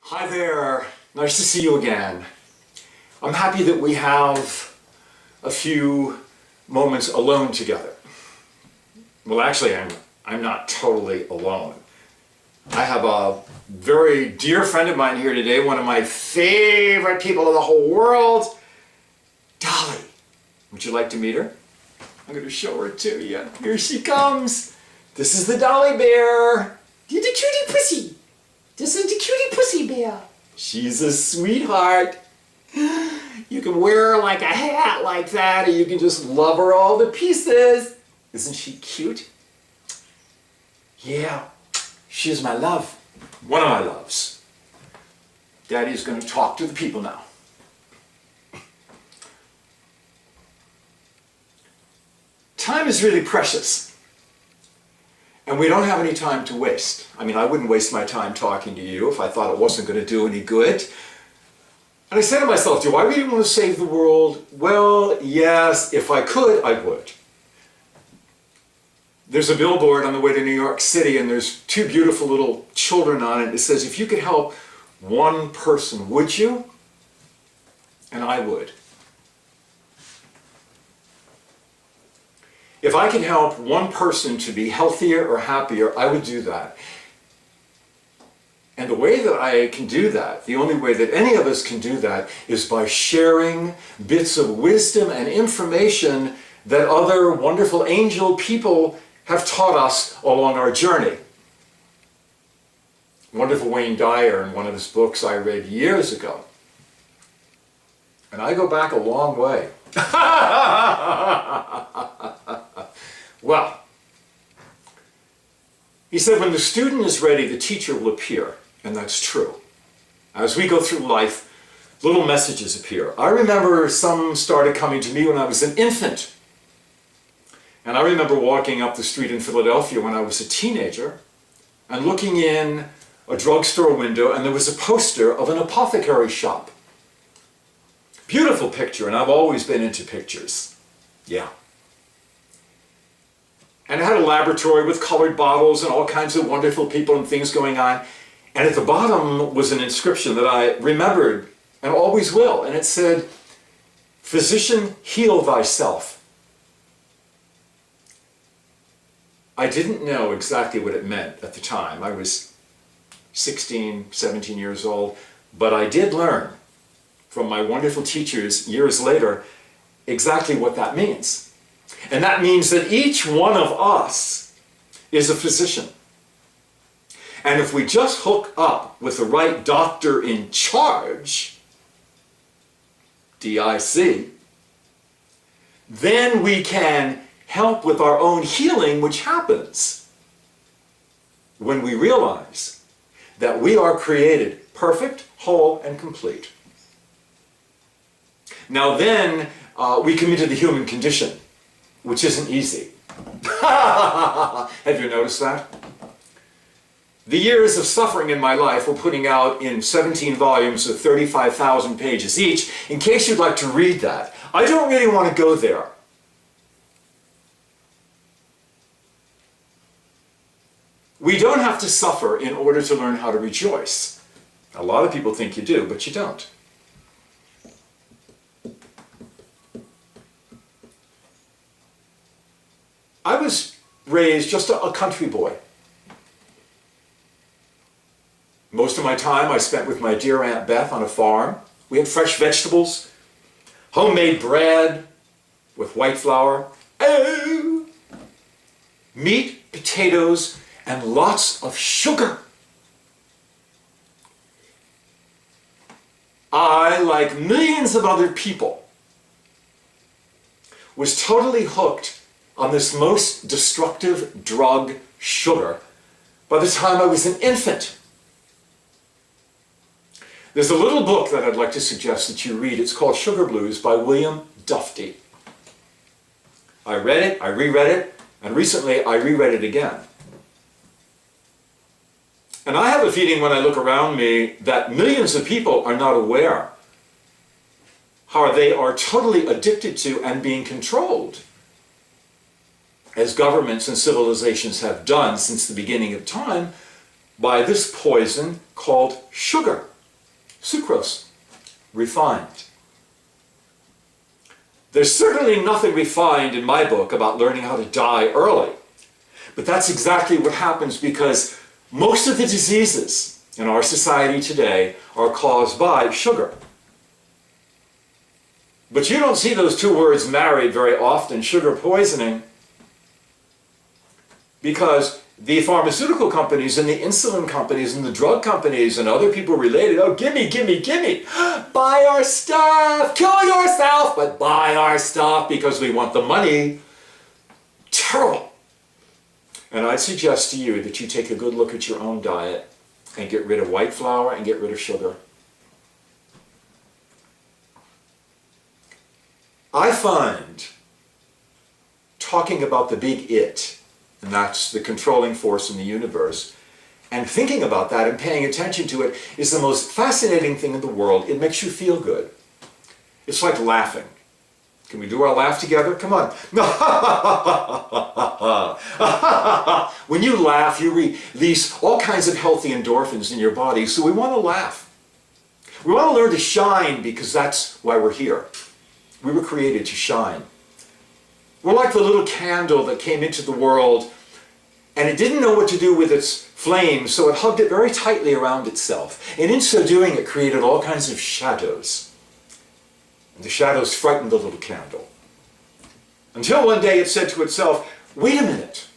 Hi there, nice to see you again. I'm happy that we have a few moments alone together. Well, actually, I'm not totally alone. I have a very dear friend of mine here today, one of my favorite people in the whole world, Dolly. Would you like to meet her? I'm going to show her to you. Here she comes. This is the Dolly Bear. You're the cutie pussy. This is the cutie pussy bear. She's a sweetheart. You can wear her like a hat like that, or you can just love her all to pieces. Isn't she cute? Yeah, she's my love. One of my loves. Daddy's going to talk to the people now. Time is really precious. And we don't have any time to waste. I mean, I wouldn't waste my time talking to you if I thought it wasn't going to do any good. And I said to myself, do I really want to save the world? Well, yes, if I could, I would. There's a billboard on the way to New York City, and there's two beautiful little children on it. It says, if you could help one person, would you? And I would. If I can help one person to be healthier or happier, I would do that. And the way that I can do that, the only way that any of us can do that, is by sharing bits of wisdom and information that other wonderful angel people have taught us along our journey. Wonderful Wayne Dyer, in one of his books I read years ago. And I go back a long way. Well, he said, when the student is ready, the teacher will appear. And that's true. As we go through life, little messages appear. I remember some started coming to me when I was an infant. And I remember walking up the street in Philadelphia when I was a teenager and looking in a drugstore window, and there was a poster of an apothecary shop. Beautiful picture, and I've always been into pictures. Yeah. And it had a laboratory with colored bottles and all kinds of wonderful people and things going on. And at the bottom was an inscription that I remembered and always will. And it said, "Physician, heal thyself." I didn't know exactly what it meant at the time. I was 16, 17 years old. But I did learn from my wonderful teachers years later exactly what that means. And that means that each one of us is a physician. And if we just hook up with the right doctor in charge, DIC, then we can help with our own healing, which happens when we realize that we are created perfect, whole, and complete. Now then, we come into the human condition, which isn't easy. Have you noticed that? The years of suffering in my life we're putting out in 17 volumes of 35,000 pages each, in case you'd like to read that. I don't really want to go there. We don't have to suffer in order to learn how to rejoice. A lot of people think you do, but you don't. I was raised just a country boy. Most of my time I spent with my dear Aunt Beth on a farm. We had fresh vegetables, homemade bread with white flour, meat, potatoes, and lots of sugar. I, like millions of other people, was totally hooked on this most destructive drug, sugar, by the time I was an infant. There's a little book that I'd like to suggest that you read. It's called Sugar Blues by William Dufty. I read it, I reread it, and recently I reread it again. And I have a feeling when I look around me that millions of people are not aware how they are totally addicted to and being controlled, as governments and civilizations have done since the beginning of time, by this poison called sugar, sucrose, refined. There's certainly nothing refined in my book about learning how to die early, but that's exactly what happens because most of the diseases in our society today are caused by sugar. But you don't see those two words married very often, sugar poisoning, because the pharmaceutical companies and the insulin companies and the drug companies and other people related, oh, gimme, gimme, gimme, buy our stuff, kill yourself, but buy our stuff because we want the money. Terrible. And I'd suggest to you that you take a good look at your own diet and get rid of white flour and get rid of sugar. I find talking about the big it, and that's the controlling force in the universe, and thinking about that and paying attention to it is the most fascinating thing in the world. It makes you feel good. It's like laughing. Can we do our laugh together? Come on. When you laugh, you release all kinds of healthy endorphins in your body, so we want to laugh. We want to learn to shine because that's why we're here. We were created to shine. We're like the little candle that came into the world and it didn't know what to do with its flame, so it hugged it very tightly around itself. And in so doing, it created all kinds of shadows. And the shadows frightened the little candle. Until one day it said to itself, wait a minute.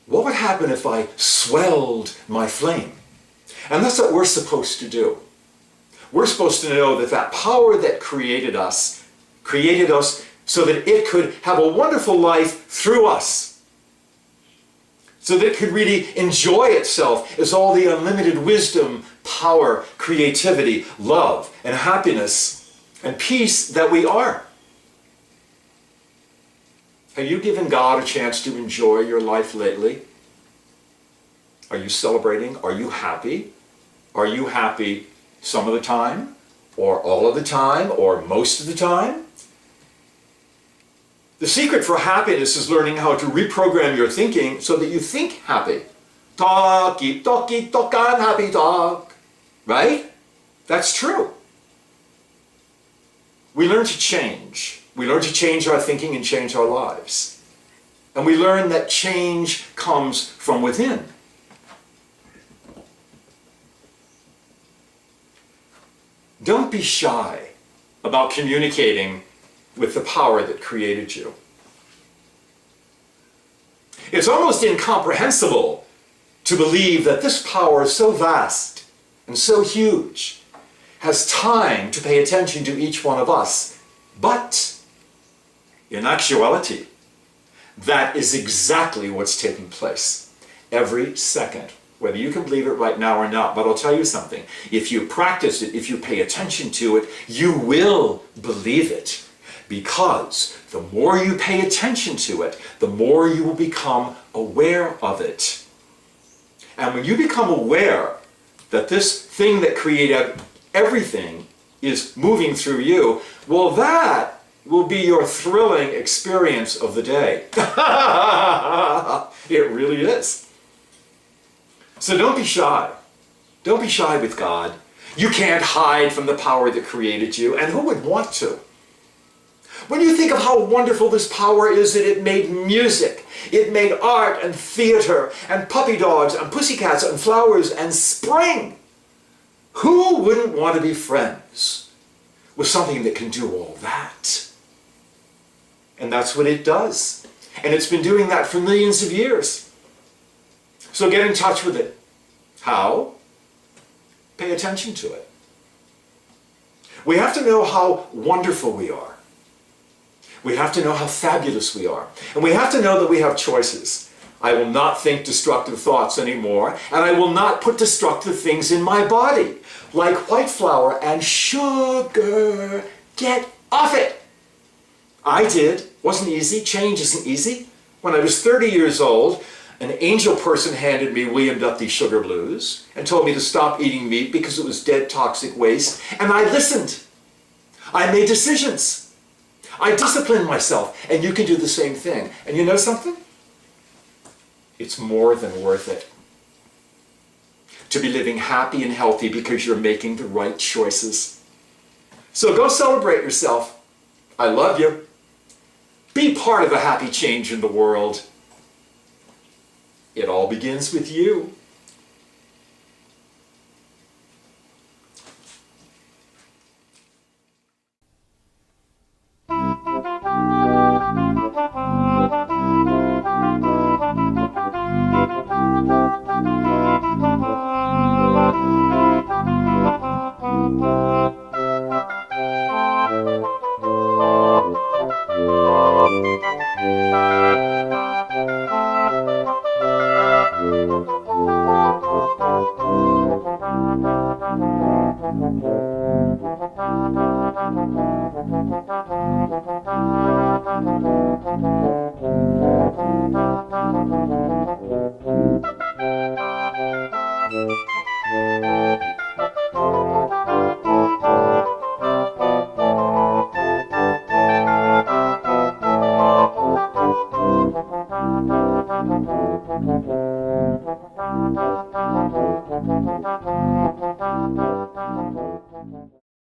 What would happen if I swelled my flame? And that's what we're supposed to do. We're supposed to know that that power that created us so that it could have a wonderful life through us. So that it could really enjoy itself as all the unlimited wisdom, power, creativity, love, and happiness, and peace that we are. Have you given God a chance to enjoy your life lately? Are you celebrating? Are you happy? Are you happy some of the time? Or all of the time? Or most of the time? The secret for happiness is learning how to reprogram your thinking so that you think happy. Talky, talky, talk, I'm happy talk. Right? That's true. We learn to change. We learn to change our thinking and change our lives. And we learn that change comes from within. Don't be shy about communicating with the power that created you. It's almost incomprehensible to believe that this power so vast and so huge has time to pay attention to each one of us. But in actuality, that is exactly what's taking place every second, whether you can believe it right now or not. But I'll tell you something, if you practice it, if you pay attention to it, you will believe it. Because the more you pay attention to it, the more you will become aware of it. And when you become aware that this thing that created everything is moving through you, well, that will be your thrilling experience of the day. It really is. So don't be shy. Don't be shy with God. You can't hide from the power that created you, and who would want to? When you think of how wonderful this power is that it made music, it made art and theater and puppy dogs and pussycats and flowers and spring, who wouldn't want to be friends with something that can do all that? And that's what it does. And it's been doing that for millions of years. So get in touch with it. How? Pay attention to it. We have to know how wonderful we are. We have to know how fabulous we are. And we have to know that we have choices. I will not think destructive thoughts anymore, and I will not put destructive things in my body, like white flour and sugar. Get off it! I did. Wasn't easy. Change isn't easy. When I was 30 years old, an angel person handed me William Duffy's Sugar Blues and told me to stop eating meat because it was dead toxic waste, and I listened. I made decisions. I disciplined myself, and you can do the same thing. And you know something? It's more than worth it to be living happy and healthy because you're making the right choices. So go celebrate yourself. I love you. Be part of a happy change in the world. It all begins with you.